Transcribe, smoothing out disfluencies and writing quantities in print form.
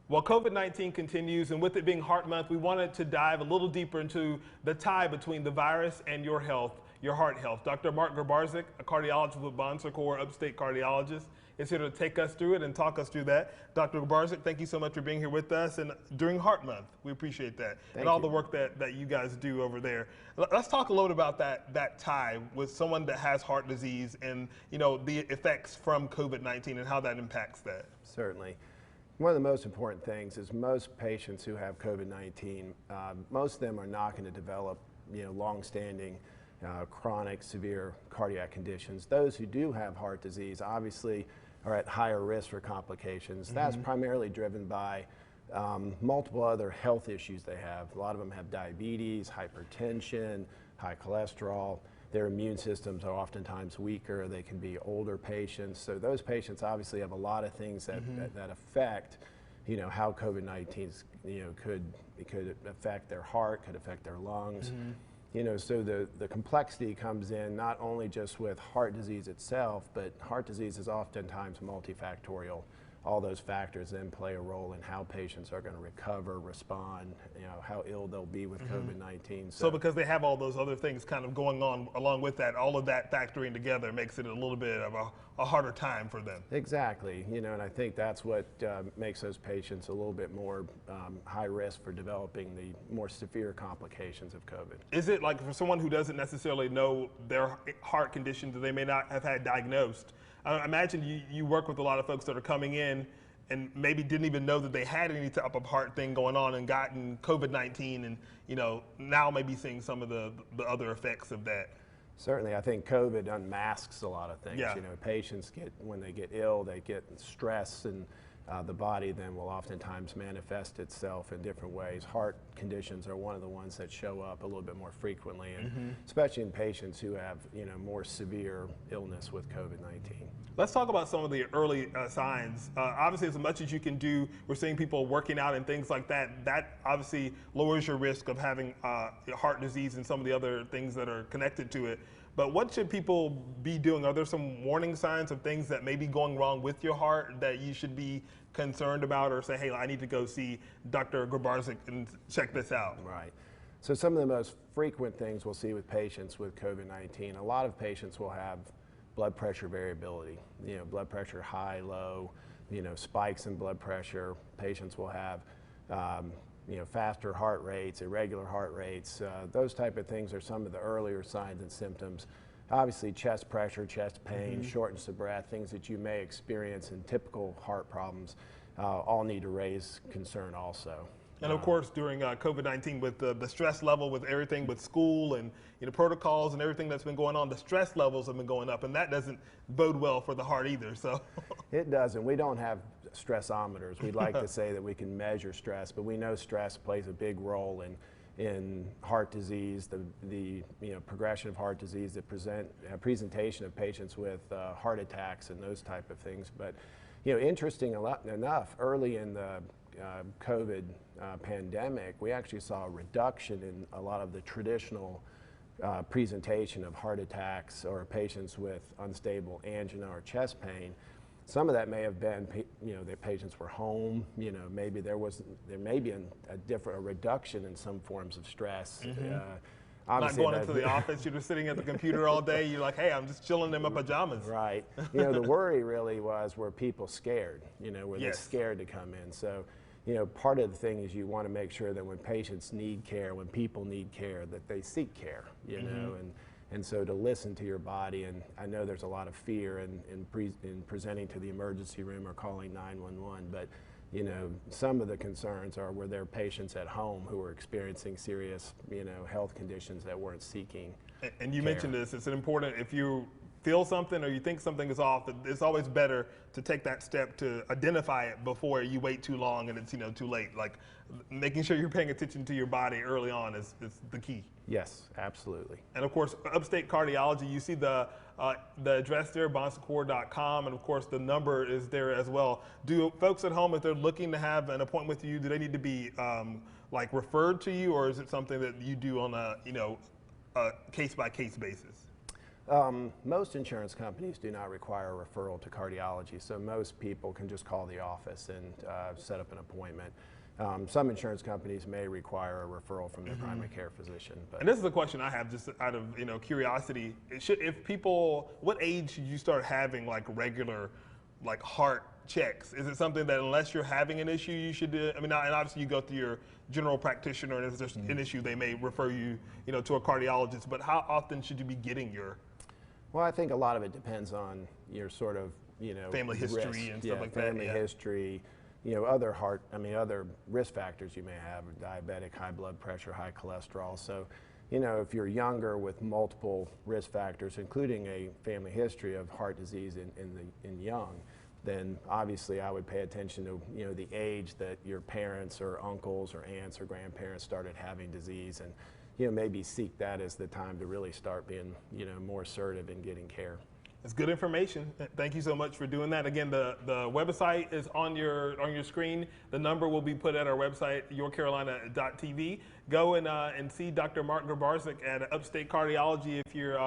Well, COVID-19 continues, and with it being Heart Month, we wanted to dive a little deeper into the tie between the virus and your health, your heart health. Dr. Mark Grabarczyk, a cardiologist with Bon Secours Upstate Cardiologist, is here to take us through it and talk us through that. Dr. Grabarczyk, thank you so much for being here with us and during Heart Month. We appreciate that and all the work that you guys do over there. Let's talk a little bit about that tie with someone that has heart disease and the effects from COVID-19 and how that impacts that. Certainly. One of the most important things is most patients who have COVID-19, most of them are not going to develop long-standing chronic severe cardiac conditions. Those who do have heart disease obviously are at higher risk for complications. Mm-hmm. That's primarily driven by multiple other health issues they have. A lot of them have diabetes, hypertension, high cholesterol. Their immune systems are oftentimes weaker. They can be older patients. So those patients obviously have a lot of things that, mm-hmm. that affect, how COVID-19 could affect their heart, could affect their lungs. Mm-hmm. So the complexity comes in not only just with heart disease itself, but heart disease is oftentimes multifactorial. All those factors then play a role in how patients are going to recover, respond, how ill they'll be with mm-hmm. COVID-19. So because they have all those other things kind of going on along with that, all of that factoring together makes it a little bit of a harder time for them. Exactly, and I think that's what makes those patients a little bit more high risk for developing the more severe complications of COVID. Is it like for someone who doesn't necessarily know their heart condition that they may not have had diagnosed? I imagine you work with a lot of folks that are coming in and maybe didn't even know that they had any type of heart thing going on and gotten COVID-19 and, now maybe seeing some of the other effects of that. Certainly, I think COVID unmasks a lot of things. Yeah. Patients when they get ill, they get stress, and the body then will oftentimes manifest itself in different ways. Heart conditions are one of the ones that show up a little bit more frequently, and mm-hmm. especially in patients who have more severe illness with COVID-19. Let's talk about some of the early signs. Obviously, as much as you can do, we're seeing people working out and things like that. That obviously lowers your risk of having heart disease and some of the other things that are connected to it. But what should people be doing? Are there some warning signs of things that may be going wrong with your heart that you should be concerned about, or say, hey, I need to go see Dr. Grabarczyk and check this out? Right. So some of the most frequent things we'll see with patients with COVID-19, a lot of patients will have blood pressure variability, blood pressure high, low, spikes in blood pressure. Patients will have faster heart rates, irregular heart rates. Those type of things are some of the earlier signs and symptoms. Obviously, chest pressure, chest pain, mm-hmm. shortness of breath, things that you may experience in typical heart problems, all need to raise concern also. And of course, during COVID-19, with the stress level, with everything, with school and protocols and everything that's been going on, the stress levels have been going up, and that doesn't bode well for the heart either. So it doesn't. We don't have stressometers. We'd like to say that we can measure stress, but we know stress plays a big role in heart disease, the progression of heart disease, the presentation of patients with heart attacks and those type of things. But interesting enough, early in the COVID pandemic, we actually saw a reduction in a lot of the traditional presentation of heart attacks or patients with unstable angina or chest pain. Some of that may have been, the patients were home. Maybe there may be a reduction in some forms of stress. Mm-hmm. Not going into the office, you're just sitting at the computer all day. You're like, hey, I'm just chilling in my pajamas. Right. The worry really were people scared? Were yes. they scared to come in? So, part of the thing is you want to make sure that when patients need care, when people need care, that they seek care. Mm-hmm. And so to listen to your body, and I know there's a lot of fear in presenting to the emergency room or calling 911, but some of the concerns were there patients at home who were experiencing serious health conditions that weren't seeking And you care. mentioned this, it's important if you feel something or you think something is off, it's always better to take that step to identify it before you wait too long and it's too late. Like making sure you're paying attention to your body early on is the key. Yes, absolutely. And of course, Upstate Cardiology, you see the address there, bonsecours.com, and of course the number is there as well. Do folks at home, if they're looking to have an appointment with you, do they need to be like referred to you, or is it something that you do on a case-by-case basis? Most insurance companies do not require a referral to cardiology, so most people can just call the office and set up an appointment. Some insurance companies may require a referral from their primary care physician. But and this is a question I have just out of curiosity. What age should you start having like regular heart checks? Is it something that unless you're having an issue you should do? I mean, and obviously you go through your general practitioner, and if there's an issue they may refer you to a cardiologist, but how often should you be getting your? Well, I think a lot of it depends on your sort of family history risk. and stuff like that. Family history, other risk factors you may have, diabetic, high blood pressure, high cholesterol. So, if you're younger with multiple risk factors, including a family history of heart disease in young, then obviously I would pay attention to the age that your parents or uncles or aunts or grandparents started having disease, and maybe seek that as the time to really start being more assertive in getting care. It's good information. Thank you so much for doing that. Again, the website is on your screen. The number will be put at our website, yourcarolina.tv. Go and see Dr. Mark Grabarczyk at Upstate Cardiology if you're